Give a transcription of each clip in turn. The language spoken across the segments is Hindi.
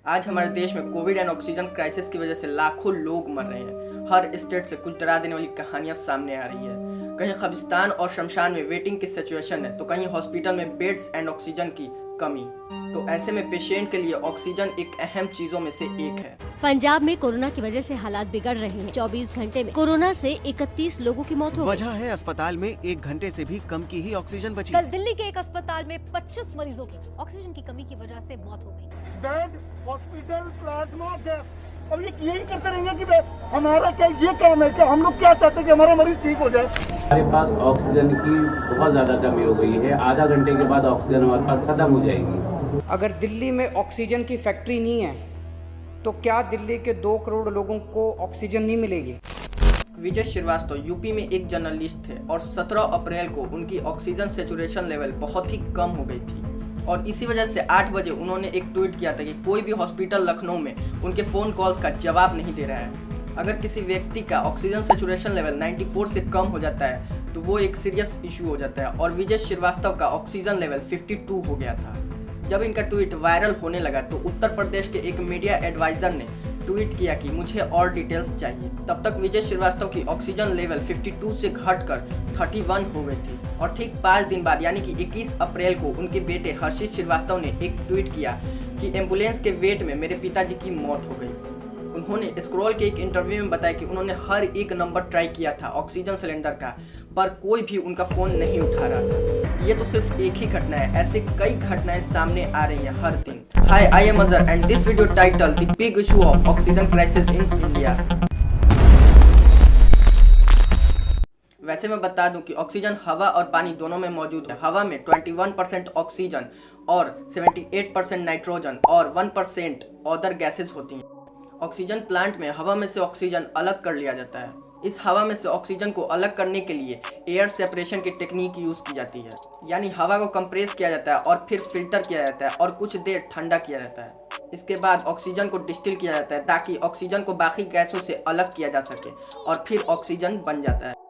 आज हमारे देश में कोविड एंड ऑक्सीजन क्राइसिस की वजह से लाखों लोग मर रहे हैं। हर स्टेट से कुछ डरा देने वाली कहानियां सामने आ रही है। कहीं कब्रिस्तान और शमशान में वेटिंग की सिचुएशन है, तो कहीं हॉस्पिटल में बेड्स एंड ऑक्सीजन की कमी। तो ऐसे में पेशेंट के लिए ऑक्सीजन एक अहम चीजों में से एक है। पंजाब में कोरोना की वजह से हालात बिगड़ रहे हैं। 24 घंटे में कोरोना से 31 लोगों की मौत हो गई। वजह है अस्पताल में 1 घंटे से भी कम की ही ऑक्सीजन बची। कल दिल्ली के एक अस्पताल में 25 मरीजों की ऑक्सीजन की कमी की वजह से मौत हो गई। बेड, हॉस्पिटल, प्लाज्मा, गैस, अब ये यही करते रहेंगे कि हमारा क्या ये काम है कि हम लोग क्या चाहते हैं कि हमारा मरीज ठीक हो जाए। हमारे पास ऑक्सीजन की बहुत ज़्यादा कमी हो गई है। आधा घंटे के बाद ऑक्सीजन हमारे पास खत्म हो जाएगी। अगर दिल्ली में ऑक्सीजन की फैक्ट्री नहीं है तो क्या दिल्ली के 2 करोड़ लोगों को ऑक्सीजन नहीं मिलेगी? विजय श्रीवास्तव यूपी में एक जर्नलिस्ट थे और 17 अप्रैल को उनकी ऑक्सीजन सैचुरेशन लेवल बहुत ही कम हो गई थी और इसी वजह से 8 बजे उन्होंने एक ट्वीट किया था कि कोई भी हॉस्पिटल लखनऊ में उनके फ़ोन कॉल्स का जवाब नहीं दे रहा है। अगर किसी व्यक्ति का ऑक्सीजन सैचुरेशन लेवल 94 से कम हो जाता है तो वो एक सीरियस इशू हो जाता है और विजय श्रीवास्तव का ऑक्सीजन लेवल 52 हो गया था। जब इनका ट्वीट वायरल होने लगा तो उत्तर प्रदेश के एक मीडिया एडवाइज़र ने ट्वीट किया कि मुझे और डिटेल्स चाहिए। तब तक विजय श्रीवास्तव की ऑक्सीजन लेवल 52 से घटकर 31 हो गई थी और ठीक 5 दिन बाद यानी कि 21 अप्रैल को उनके बेटे हर्षित श्रीवास्तव ने एक ट्वीट किया कि एम्बुलेंस के वेट में मेरे पिताजी की मौत हो गई। उन्होंने स्क्रॉल के एक इंटरव्यू में बताया कि उन्होंने हर एक नंबर ट्राई किया था ऑक्सीजन सिलेंडर का, पर कोई भी उनका फ़ोन नहीं उठा रहा था। ये तो सिर्फ एक ही घटना है, ऐसे कई घटनाएं सामने आ रही हैं हर दिन। Hi, I am Azhar and this video title the big issue of oxygen crisis in India. वैसे मैं बता दूं कि ऑक्सीजन हवा और पानी दोनों में मौजूद है। हवा में 21% ऑक्सीजन और 78% नाइट्रोजन और 1% अदर गैसेज होती हैं। ऑक्सीजन प्लांट में हवा में से ऑक्सीजन अलग कर लिया जाता है। इस हवा में से ऑक्सीजन को अलग करने के लिए एयर सेपरेशन की टेक्निक यूज़ की जाती है, यानी हवा को कंप्रेस किया जाता है और फिर फिल्टर किया जाता है और कुछ देर ठंडा किया जाता है। इसके बाद ऑक्सीजन को डिस्टिल किया जाता है ताकि ऑक्सीजन को बाकी गैसों से अलग किया जा सके और फिर ऑक्सीजन बन जाता है।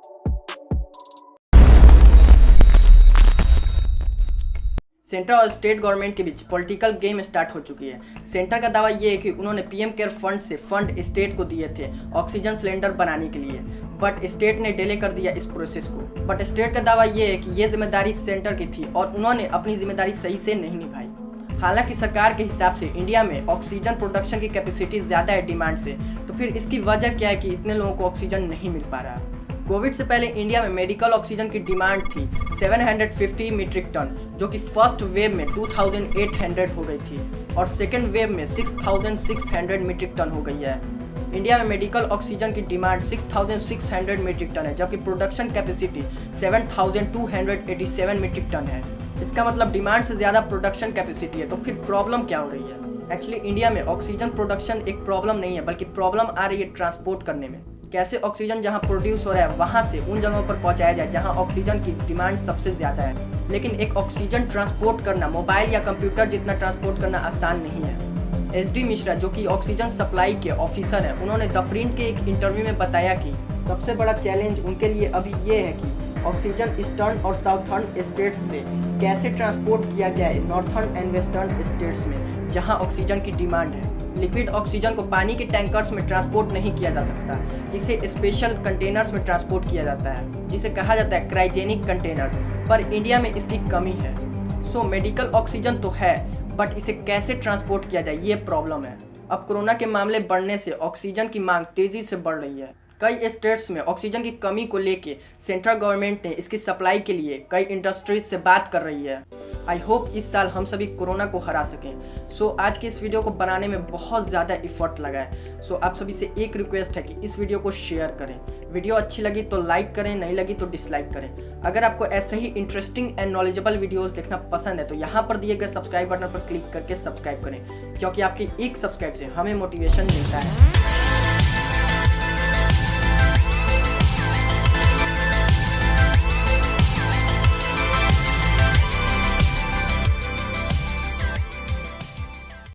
सेंटर और स्टेट गवर्नमेंट के बीच पॉलिटिकल गेम स्टार्ट हो चुकी है। सेंटर का दावा ये है कि उन्होंने पीएम केयर फंड से फंड स्टेट को दिए थे ऑक्सीजन सिलेंडर बनाने के लिए, बट स्टेट ने डिले कर दिया इस प्रोसेस को। बट स्टेट का दावा ये है कि ये जिम्मेदारी सेंटर की थी और उन्होंने अपनी जिम्मेदारी सही से नहीं निभाई। हालांकि सरकार के हिसाब से इंडिया में ऑक्सीजन प्रोडक्शन की कैपेसिटी ज़्यादा है डिमांड से, तो फिर इसकी वजह क्या है कि इतने लोगों को ऑक्सीजन नहीं मिल पा रहा। कोविड से पहले इंडिया में मेडिकल ऑक्सीजन की डिमांड थी 750 मीट्रिक टन, जो कि फर्स्ट वेव में 2800 हो गई थी और सेकेंड वेव में 6600 मीट्रिक टन हो गई है। इंडिया में मेडिकल ऑक्सीजन की डिमांड 6600 मीट्रिक टन है, जबकि प्रोडक्शन कैपेसिटी 7287 मीट्रिक टन है। इसका मतलब डिमांड से ज़्यादा प्रोडक्शन कैपेसिटी है, तो फिर प्रॉब्लम क्या हो रही है? एक्चुअली इंडिया में ऑक्सीजन प्रोडक्शन एक प्रॉब्लम नहीं है, बल्कि प्रॉब्लम आ रही है ट्रांसपोर्ट करने में। कैसे ऑक्सीजन जहां प्रोड्यूस हो रहा है वहां से उन जगहों पर पहुंचाया जाए जहां ऑक्सीजन की डिमांड सबसे ज़्यादा है। लेकिन एक ऑक्सीजन ट्रांसपोर्ट करना मोबाइल या कंप्यूटर जितना ट्रांसपोर्ट करना आसान नहीं है। एसडी मिश्रा, जो कि ऑक्सीजन सप्लाई के ऑफिसर हैं, उन्होंने द प्रिंट के एक इंटरव्यू में बताया कि सबसे बड़ा चैलेंज उनके लिए अभी ये है कि ऑक्सीजन ईस्टर्न और साउथर्न स्टेट्स से कैसे ट्रांसपोर्ट किया जाए नॉर्थर्न एंड वेस्टर्न स्टेट्स में जहाँ ऑक्सीजन की डिमांड है। लिक्विड ऑक्सीजन को पानी के टैंकर्स में ट्रांसपोर्ट नहीं किया जा सकता, इसे स्पेशल कंटेनर्स में ट्रांसपोर्ट किया जाता है जिसे कहा जाता है क्रायोजेनिक कंटेनर्स, पर इंडिया में इसकी कमी है। सो मेडिकल ऑक्सीजन तो है, बट इसे कैसे ट्रांसपोर्ट किया जाए ये प्रॉब्लम है। अब कोरोना के मामले बढ़ने से ऑक्सीजन की मांग तेज़ी से बढ़ रही है। कई स्टेट्स में ऑक्सीजन की कमी को लेके सेंट्रल गवर्नमेंट ने इसकी सप्लाई के लिए कई इंडस्ट्रीज से बात कर रही है। आई होप इस साल हम सभी कोरोना को हरा सकें। सो आज की इस वीडियो को बनाने में बहुत ज़्यादा एफर्ट लगा है। सो आप सभी से एक रिक्वेस्ट है कि इस वीडियो को शेयर करें। वीडियो अच्छी लगी तो लाइक करें, नहीं लगी तो डिसलाइक करें। अगर आपको ऐसे ही इंटरेस्टिंग एंड नॉलेजेबल वीडियोस देखना पसंद है तो यहाँ पर दिए गए सब्सक्राइब बटन पर क्लिक करके सब्सक्राइब करें, क्योंकि आपकी एक सब्सक्राइब से हमें मोटिवेशन मिलता है।